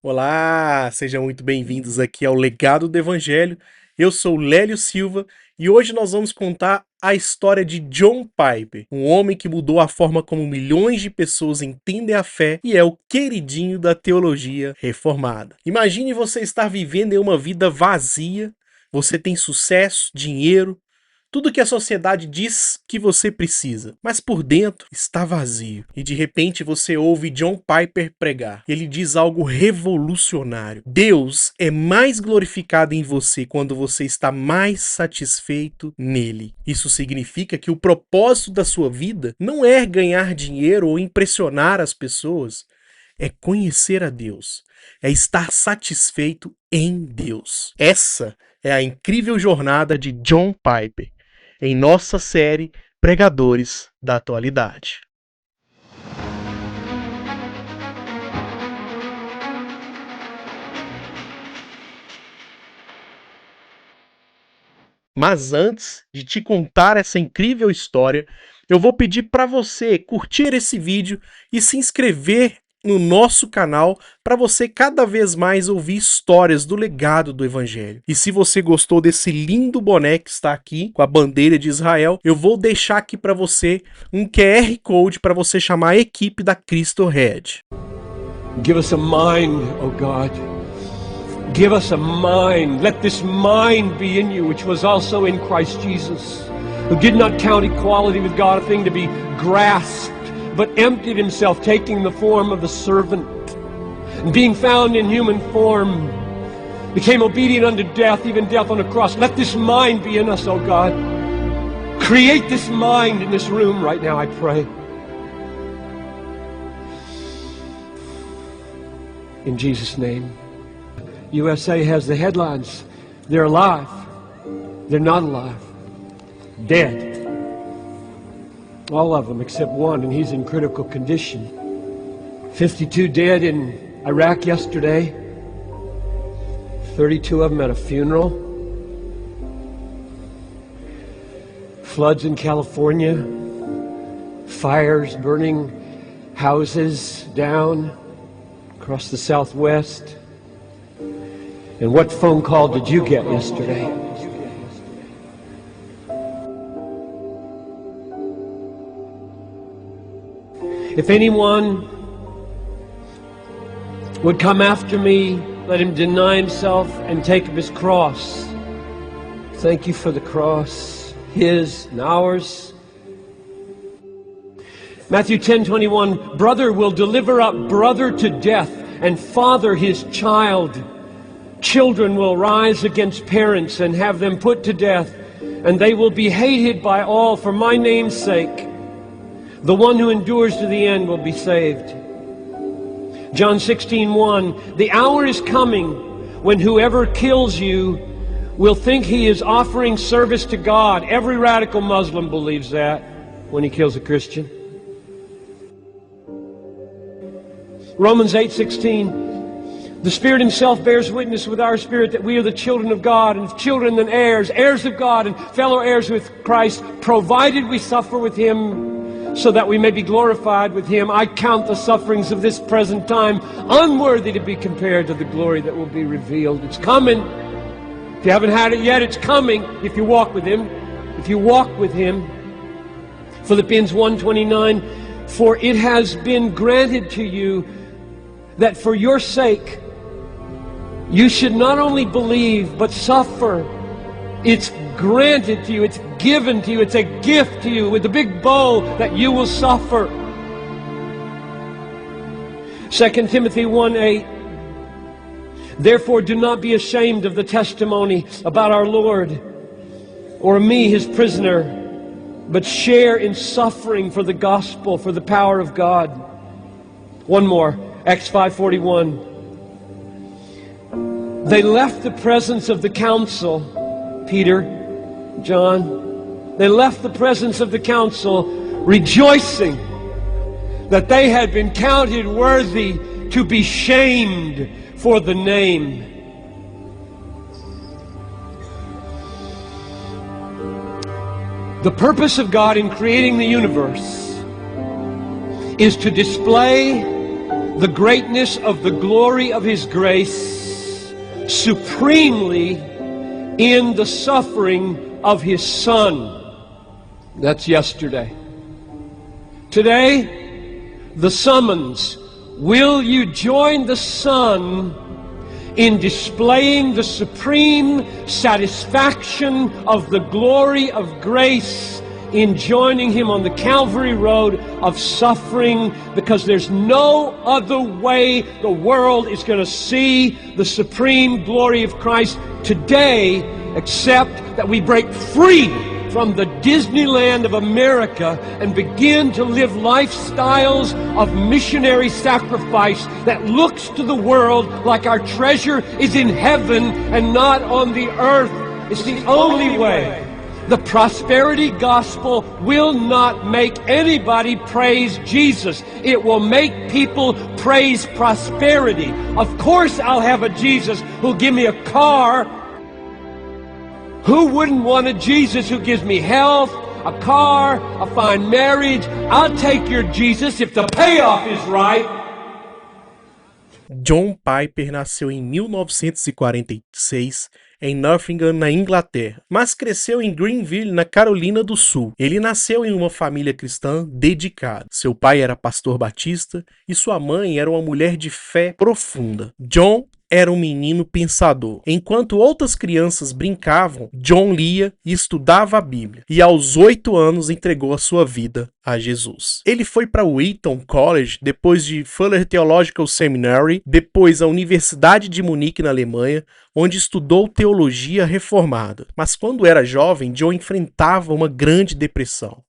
Olá, sejam muito bem-vindos aqui ao Legado do Evangelho. Eu sou Lélio Silva e hoje nós vamos contar a história de John Piper, um homem que mudou a forma como milhões de pessoas entendem a fé e é o queridinho da teologia reformada. Imagine você estar vivendo em uma vida vazia, você tem sucesso, dinheiro, tudo que a sociedade diz que você precisa, mas por dentro está vazio. E de repente você ouve John Piper pregar. Ele diz algo revolucionário. Deus é mais glorificado em você quando você está mais satisfeito nele. Isso significa que o propósito da sua vida não é ganhar dinheiro ou impressionar as pessoas. É conhecer a Deus, é estar satisfeito em Deus. Essa é a incrível jornada de John Piper em nossa série Pregadores da Atualidade. Mas antes de te contar essa incrível história, eu vou pedir para você curtir esse vídeo e se inscrever no nosso canal para você cada vez mais ouvir histórias do legado do Evangelho. E se você gostou desse lindo boné que está aqui com a bandeira de Israel, eu vou deixar aqui para você um QR Code para você chamar a equipe da Cristo Red. Give us a mind, O God. Give us a mind. Let this mind be in you, which was also in Christ Jesus, who did not count equality with God a thing to be grasped, but emptied himself, taking the form of a servant, and being found in human form, became obedient unto death, even death on a cross. Let this mind be in us, O God. Create this mind in this room right now, I pray. In Jesus' name. USA has the headlines. They're alive. They're not alive. Dead. All of them except one, and he's in critical condition. 52 dead in Iraq yesterday. 32 of them at a funeral. Floods in California. Fires burning houses down across the Southwest. And what phone call did you get yesterday? If anyone would come after me, let him deny himself and take up his cross. Thank you for the cross, his and ours. Matthew 10:21, brother will deliver up brother to death, and father his child. Children will rise against parents and have them put to death, and they will be hated by all for my name's sake. The one who endures to the end will be saved. John 16:1, the hour is coming when whoever kills you will think he is offering service to God. Every radical Muslim believes that when he kills a Christian. Romans 8:16, the Spirit himself bears witness with our spirit that we are the children of God, and children and heirs, heirs of God, and fellow heirs with Christ, provided we suffer with him, so that we may be glorified with him. I count the sufferings of this present time unworthy to be compared to the glory that will be revealed. It's coming. If you haven't had it yet, it's coming if you walk with him. If you walk with him. Philippians 1:29, for it has been granted to you that for your sake you should not only believe but suffer. It's granted to you, it's given to you, it's a gift to you with a big bow that you will suffer. 2 Timothy 1:8, therefore do not be ashamed of the testimony about our Lord or me, his prisoner, but share in suffering for the gospel, for the power of God. One more, Acts 5:41. They left the presence of the council, Peter, John, they left the presence of the council rejoicing that they had been counted worthy to be shamed for the name. The purpose of God in creating the universe is to display the greatness of the glory of His grace supremely in the suffering of His Son. That's yesterday. Today, the summons, will you join the Son in displaying the supreme satisfaction of the glory of grace in joining Him on the Calvary road of suffering, because there's no other way the world is going to see the supreme glory of Christ today except that we break free from the Disneyland of America and begin to live lifestyles of missionary sacrifice that looks to the world like our treasure is in heaven and not on the earth. It's the only way. The prosperity gospel will not make anybody praise Jesus. It will make people praise prosperity. Of course I'll have a Jesus who'll give me a car. Who wouldn't want a Jesus who gives me health, a car, a fine marriage? I'll take your Jesus if the payoff is right. John Piper nasceu em 1946 em Nottingham, na Inglaterra, mas cresceu em Greenville, na Carolina do Sul. Ele nasceu em uma família cristã dedicada. Seu pai era pastor batista e sua mãe era uma mulher de fé profunda. John era um menino pensador. Enquanto outras crianças brincavam, John lia e estudava a Bíblia, e aos 8 anos entregou a sua vida a Jesus. Ele foi para o Eton College, depois de Fuller Theological Seminary, depois a Universidade de Munique, na Alemanha, onde estudou teologia reformada. Mas quando era jovem, John enfrentava uma grande depressão.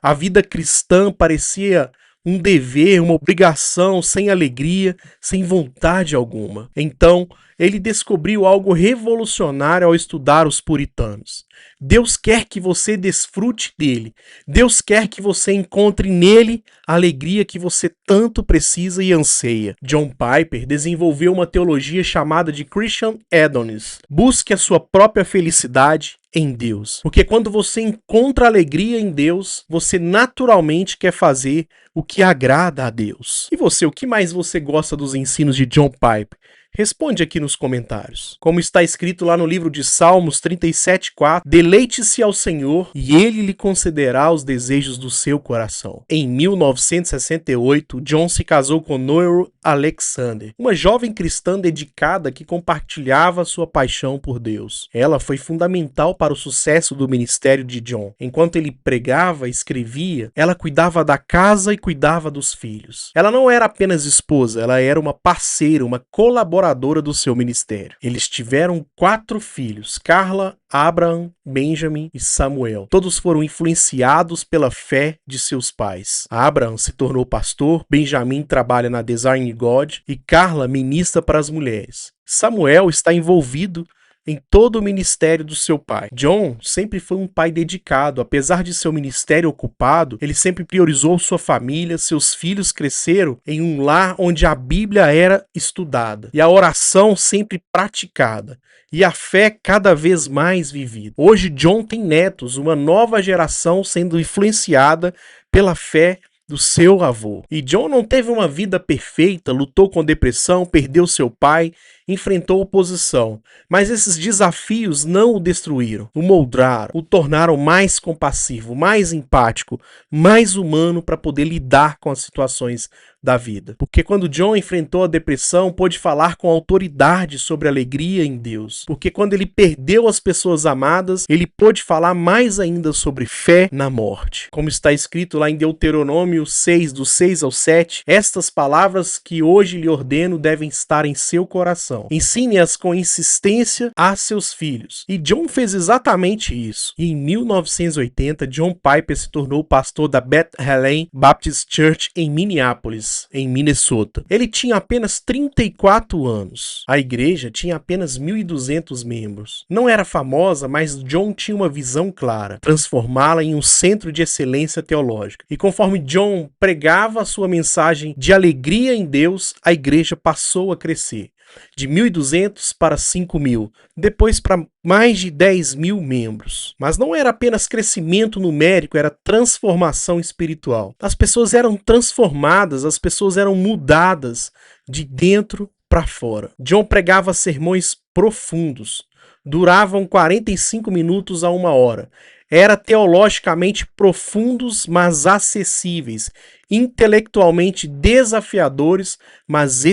A vida cristã parecia um dever, uma obrigação, sem alegria, sem vontade alguma. Então, ele descobriu algo revolucionário ao estudar os puritanos. Deus quer que você desfrute dele. Deus quer que você encontre nele a alegria que você tanto precisa e anseia. John Piper desenvolveu uma teologia chamada de Christian Hedonism. Busque a sua própria felicidade em Deus. Porque quando você encontra alegria em Deus, você naturalmente quer fazer o que agrada a Deus. E você, o que mais você gosta dos ensinos de John Piper? Responde aqui nos comentários. Como está escrito lá no livro de Salmos 37:4, deleite-se ao Senhor e Ele lhe concederá os desejos do seu coração. Em 1968, John se casou com Noel Alexander, uma jovem cristã dedicada que compartilhava sua paixão por Deus. Ela foi fundamental para o sucesso do ministério de John. Enquanto ele pregava e escrevia, ela cuidava da casa e cuidava dos filhos. Ela não era apenas esposa, ela era uma parceira, uma colaboradora do seu ministério. Eles tiveram 4 filhos: Carla, Abraham, Benjamin e Samuel. Todos foram influenciados pela fé de seus pais. Abraham se tornou pastor, Benjamin trabalha na Design God e Carla ministra para as mulheres. Samuel está envolvido em todo o ministério do seu pai. John sempre foi um pai dedicado. Apesar de seu ministério ocupado, ele sempre priorizou sua família. Seus filhos cresceram em um lar onde a Bíblia era estudada e a oração sempre praticada e a fé cada vez mais vivida. Hoje John tem netos, uma nova geração sendo influenciada pela fé do seu avô. E John não teve uma vida perfeita, lutou com depressão, perdeu seu pai, enfrentou oposição. Mas esses desafios não o destruíram, o moldaram, o tornaram mais compassivo, mais empático, mais humano para poder lidar com as situações da vida. Porque quando John enfrentou a depressão, pôde falar com autoridade sobre a alegria em Deus. Porque quando ele perdeu as pessoas amadas, ele pôde falar mais ainda sobre fé na morte. Como está escrito lá em Deuteronômio 6, do 6 ao 7, estas palavras que hoje lhe ordeno devem estar em seu coração. Ensine-as com insistência a seus filhos. E John fez exatamente isso. E em 1980, John Piper se tornou pastor da Beth Helen Baptist Church em Minneapolis, em Minnesota. Ele tinha apenas 34 anos. A igreja tinha apenas 1.200 membros. Não era famosa, mas John tinha uma visão clara: transformá-la em um centro de excelência teológica. E conforme John pregava a sua mensagem de alegria em Deus, a igreja passou a crescer. de 1.200 para 5.000, depois para mais de 10.000 membros. Mas não era apenas crescimento numérico, era transformação espiritual. As pessoas eram transformadas, as pessoas eram mudadas de dentro para fora. John pregava sermões profundos, duravam 45 minutos a 1 hora. Era teologicamente profundos, mas acessíveis, intelectualmente desafiadores, mas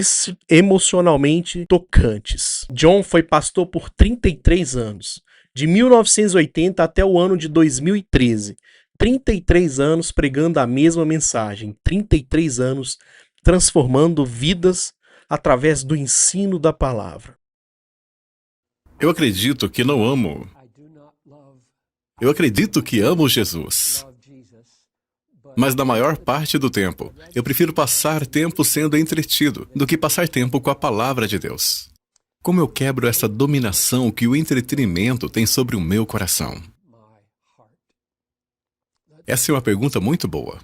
emocionalmente tocantes. John foi pastor por 33 anos, de 1980 até o ano de 2013. 33 anos pregando a mesma mensagem, 33 anos transformando vidas através do ensino da palavra. Eu acredito que não amo. Eu acredito que amo Jesus. Mas na maior parte do tempo, eu prefiro passar tempo sendo entretido do que passar tempo com a palavra de Deus. Como eu quebro essa dominação que o entretenimento tem sobre o meu coração? Essa é uma pergunta muito boa.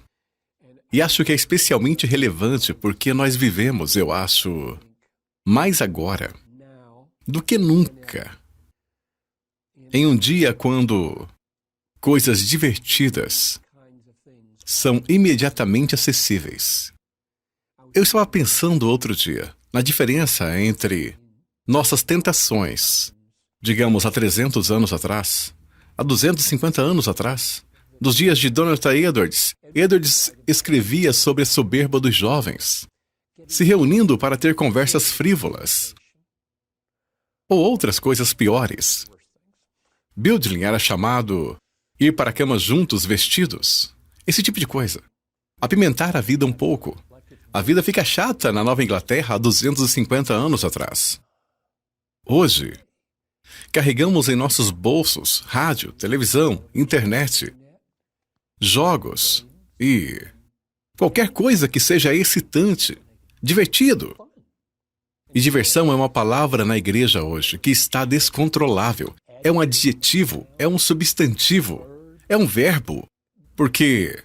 E acho que é especialmente relevante porque nós vivemos, eu acho, mais agora do que nunca, em um dia quando coisas divertidas são imediatamente acessíveis. Eu estava pensando outro dia na diferença entre nossas tentações, digamos, há 300 anos atrás, há 250 anos atrás, dos dias de Jonathan Edwards. Edwards escrevia sobre a soberba dos jovens, se reunindo para ter conversas frívolas, ou outras coisas piores. Building era chamado ir para a cama juntos vestidos, esse tipo de coisa. Apimentar a vida um pouco. A vida fica chata na Nova Inglaterra há 250 anos atrás. Hoje, carregamos em nossos bolsos rádio, televisão, internet, jogos e qualquer coisa que seja excitante, divertido. E diversão é uma palavra na igreja hoje que está descontrolável. É um adjetivo, é um substantivo, é um verbo. Porque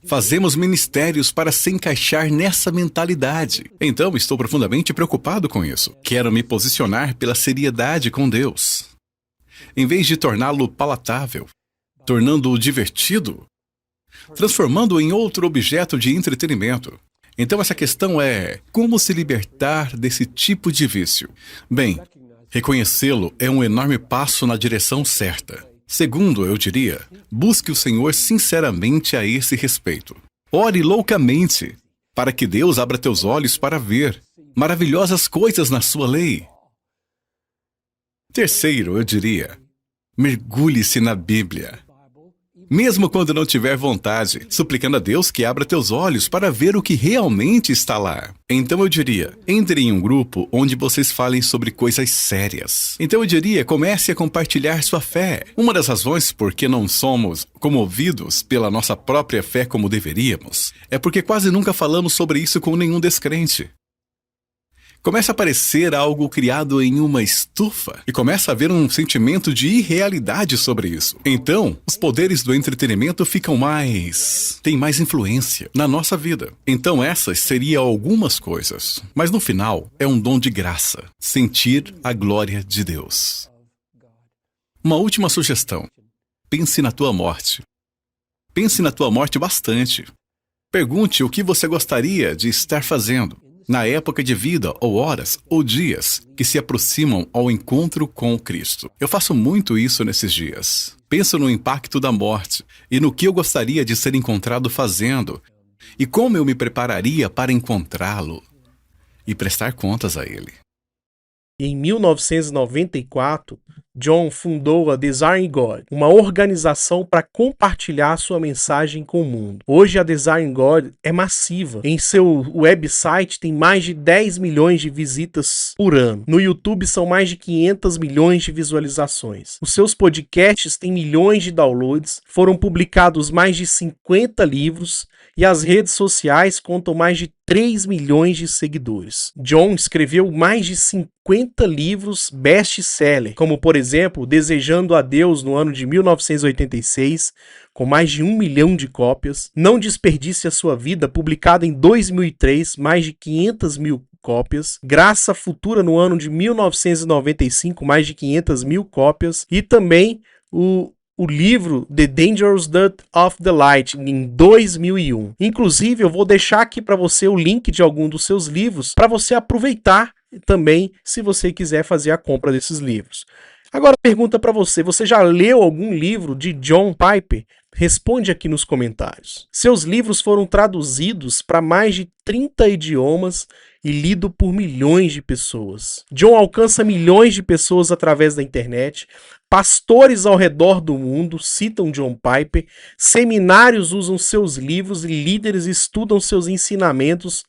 fazemos ministérios para se encaixar nessa mentalidade. Então, estou profundamente preocupado com isso. Quero me posicionar pela seriedade com Deus. Em vez de torná-lo palatável, tornando-o divertido, transformando-o em outro objeto de entretenimento. Então, essa questão é como se libertar desse tipo de vício. Bem, reconhecê-lo é um enorme passo na direção certa. Segundo, eu diria, busque o Senhor sinceramente a esse respeito. Ore loucamente, para que Deus abra teus olhos para ver maravilhosas coisas na sua lei. Terceiro, eu diria, mergulhe-se na Bíblia. Mesmo quando não tiver vontade, suplicando a Deus que abra teus olhos para ver o que realmente está lá. Então eu diria, entre em um grupo onde vocês falem sobre coisas sérias. Então eu diria, comece a compartilhar sua fé. Uma das razões por que não somos comovidos pela nossa própria fé como deveríamos, é porque quase nunca falamos sobre isso com nenhum descrente. Começa a parecer algo criado em uma estufa e começa a haver um sentimento de irrealidade sobre isso. Então, os poderes do entretenimento têm mais influência na nossa vida. Então, essas seriam algumas coisas. Mas no final, é um dom de graça. Sentir a glória de Deus. Uma última sugestão. Pense na tua morte. Pense na tua morte bastante. Pergunte o que você gostaria de estar fazendo na época de vida, ou horas, ou dias, que se aproximam ao encontro com Cristo. Eu faço muito isso nesses dias. Penso no impacto da morte e no que eu gostaria de ser encontrado fazendo e como eu me prepararia para encontrá-lo e prestar contas a ele. Em 1994, John fundou a Desiring God, uma organização para compartilhar sua mensagem com o mundo. Hoje a Desiring God é massiva. Em seu website tem mais de 10 milhões de visitas por ano. No YouTube são mais de 500 milhões de visualizações. Os seus podcasts têm milhões de downloads, foram publicados mais de 50 livros e as redes sociais contam mais de 3 milhões de seguidores. John escreveu mais de 50 livros best-seller, como por exemplo, Desejando a Deus no ano de 1986, com mais de 1 milhão de cópias. Não Desperdice a Sua Vida, publicado em 2003, mais de 500 mil cópias. Graça Futura no ano de 1995, mais de 500 mil cópias. E também o livro The Dangerous Death of the Light, em 2001. Inclusive, eu vou deixar aqui para você o link de algum dos seus livros para você aproveitar também, se você quiser fazer a compra desses livros. Agora, pergunta para você: você já leu algum livro de John Piper? Responde aqui nos comentários. Seus livros foram traduzidos para mais de 30 idiomas e lido por milhões de pessoas. John alcança milhões de pessoas através da internet. Pastores ao redor do mundo citam John Piper. Seminários usam seus livros e líderes estudam seus ensinamentos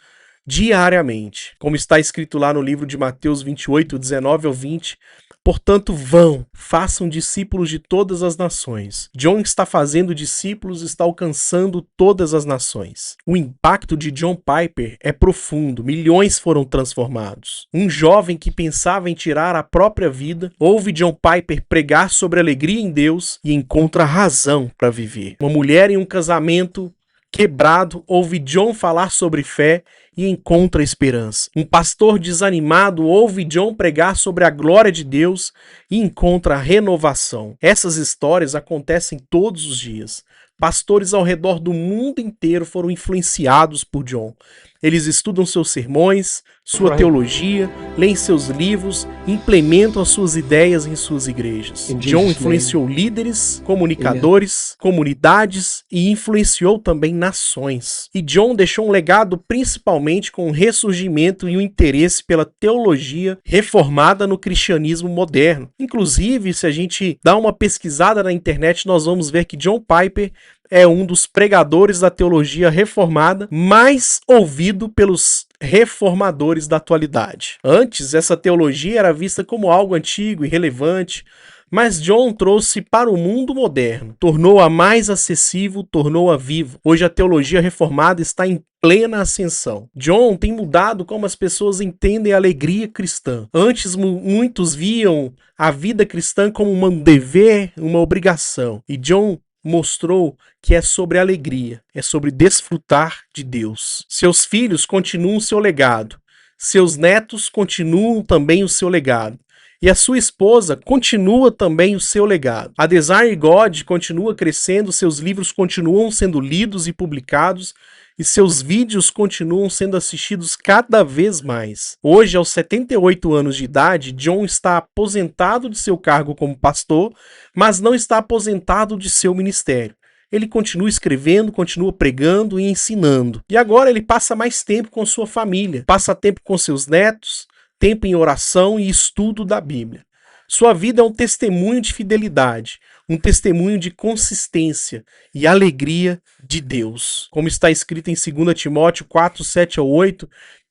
diariamente. Como está escrito lá no livro de Mateus 28, 19 ao 20... Portanto, vão, façam discípulos de todas as nações. John está fazendo discípulos, está alcançando todas as nações. O impacto de John Piper é profundo, milhões foram transformados. Um jovem que pensava em tirar a própria vida, ouve John Piper pregar sobre alegria em Deus e encontra razão para viver. Uma mulher em um casamento quebrado ouve John falar sobre fé e encontra esperança. Um pastor desanimado ouve John pregar sobre a glória de Deus e encontra renovação. Essas histórias acontecem todos os dias. Pastores ao redor do mundo inteiro foram influenciados por John. Eles estudam seus sermões, sua teologia, leem seus livros, implementam as suas ideias em suas igrejas. John influenciou líderes, comunicadores, comunidades e influenciou também nações. E John deixou um legado principalmente com o ressurgimento e o interesse pela teologia reformada no cristianismo moderno. Inclusive, se a gente dá uma pesquisada na internet, nós vamos ver que John Piper é um dos pregadores da teologia reformada mais ouvido pelos reformadores da atualidade. Antes, essa teologia era vista como algo antigo e irrelevante, mas John trouxe para o mundo moderno, tornou-a mais acessível, tornou-a viva. Hoje a teologia reformada está em plena ascensão. John tem mudado como as pessoas entendem a alegria cristã. Antes, muitos viam a vida cristã como um dever, uma obrigação. E John mostrou que é sobre alegria, é sobre desfrutar de Deus. Seus filhos continuam seu legado, seus netos continuam também o seu legado, e a sua esposa continua também o seu legado. A Desire God continua crescendo, seus livros continuam sendo lidos e publicados, e seus vídeos continuam sendo assistidos cada vez mais. Hoje, aos 78 anos de idade, John está aposentado de seu cargo como pastor, mas não está aposentado de seu ministério. Ele continua escrevendo, continua pregando e ensinando. E agora ele passa mais tempo com sua família, passa tempo com seus netos, tempo em oração e estudo da Bíblia. Sua vida é um testemunho de fidelidade, um testemunho de consistência e alegria de Deus. Como está escrito em 2 Timóteo 4, 7 a 8,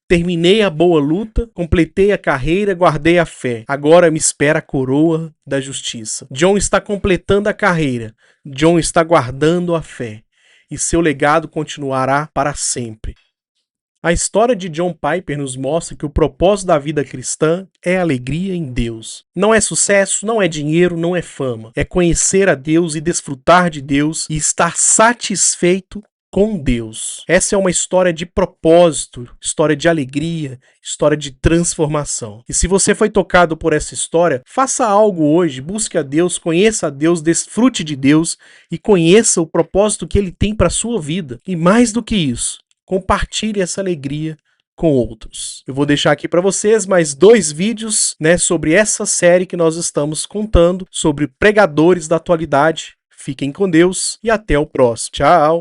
terminei a boa luta, completei a carreira, guardei a fé. Agora me espera a coroa da justiça. John está completando a carreira, John está guardando a fé, e seu legado continuará para sempre. A história de John Piper nos mostra que o propósito da vida cristã é alegria em Deus. Não é sucesso, não é dinheiro, não é fama. É conhecer a Deus e desfrutar de Deus e estar satisfeito com Deus. Essa é uma história de propósito, história de alegria, história de transformação. E se você foi tocado por essa história, faça algo hoje, busque a Deus, conheça a Deus, desfrute de Deus e conheça o propósito que Ele tem para a sua vida. E mais do que isso, compartilhe essa alegria com outros. Eu vou deixar aqui para vocês mais 2 vídeos, sobre essa série que nós estamos contando sobre pregadores da atualidade. Fiquem com Deus e até o próximo. Tchau!